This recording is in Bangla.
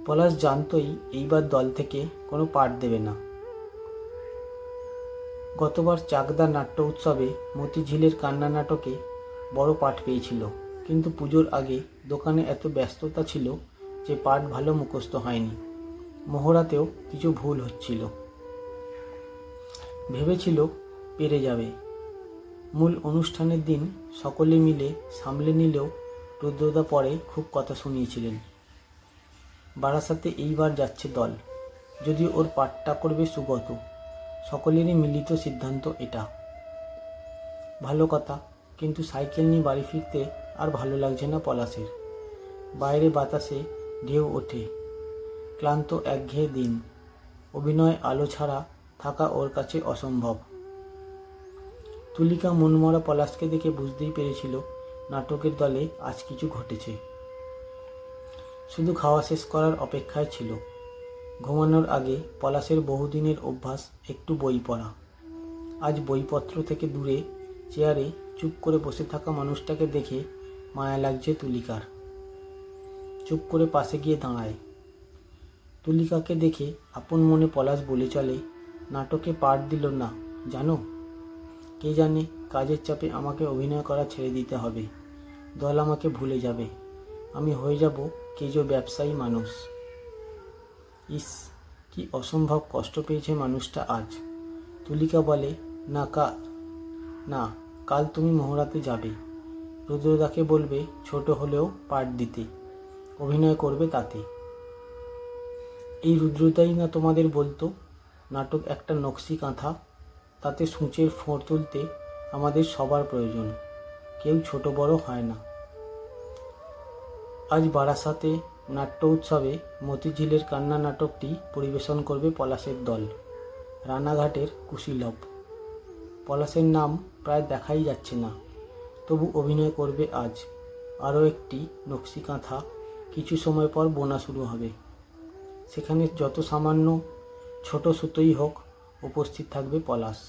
পলাশ জানতই এইবার দল থেকে কোনো পাঠ দেবে না। গতবার চাকদা নাট্য উৎসবে মতিঝিলের কান্না নাটকে বড় পাঠ পেয়েছিল, কিন্তু পুজোর আগে দোকানে এত ব্যস্ততা ছিল যে পাঠ ভালো মুখস্থ হয়নি। মহড়াতেও কিছু ভুল হচ্ছিল। ভেবেছিল পেরে যাবে। মূল অনুষ্ঠানের দিন সকলে মিলে সামলে নিলেও রুদ্রদা পরে খুব কথা শুনিয়েছিলেন। বারাসাতে এইবার যাচ্ছে দল, যদিও ওর পাঠটা করবে সুগত। সকলেরই মিলিত সিদ্ধান্ত এটা। ভালো কথা, কিন্তু সাইকেল নিয়ে বাড়ি ফিরতে আর ভালো লাগছে না পলাশের। বাইরে বাতাসে ঢেউ ওঠে। ক্লান্ত একঘেয়ে দিন। অভিনয় আলো ছাড়া থাকা ওর কাছে অসম্ভব। তুলিকা মনমরা পলাশকে দেখে বুঝতেই পেরেছিল নাটকের দলে আজ কিছু ঘটেছে। শুধু খাওয়া শেষ করার অপেক্ষায় ছিল। ঘুমানোর আগে পলাশের বহুদিনের অভ্যাস একটু বই পড়া। আজ বইপত্র থেকে দূরে চেয়ারে চুপ করে বসে থাকা মানুষটাকে দেখে মায়া লাগছে তুলিকার। চুপ করে পাশে গিয়ে দাঁড়ায়। তুলিকাকে দেখে আপন মনে পলাশ বলে চলে, নাটকে পাঠ দিল না জানো? কে জানে কাজের চাপে আমাকে অভিনয় করা ছেড়ে দিতে হবে। দল আমাকে ভুলে যাবে। আমি হয়ে যাব কেজো ব্যবসায়ী মানুষ। ইস, কি অসম্ভব কষ্ট পেয়েছে মানুষটা আজ। তুলিকা বলে, না কাল তুমি মহড়াতে যাবে। রুদ্রদাকে বলবে ছোট হলেও পাঠ দিতে, অভিনয় করবে তাতে। এই রুদ্রদাই না তোমাদের বলতো নাটক একটা নকশি কাঁথা, তাতে সূঁচের ফোঁড় তুলতে আমাদের সবার প্রয়োজন, কেউ ছোট বড় হয় না। আজ বারাসাতে নাট্য উৎসবে মতিঝিলের কান্না নাটকটি পরিবেশন করবে পলাশের দল, রানাঘাটের কুশীলব। পলাশের নাম প্রায় দেখাই যাচ্ছে না, তবু অভিনয় করবে আজ। আরও একটি নকশি কাঁথা কিছু সময় পর বোনা শুরু হবে। সেখানে যত সামান্য ছোট সুতোই হোক, উপস্থিত থাকবে পলাশ।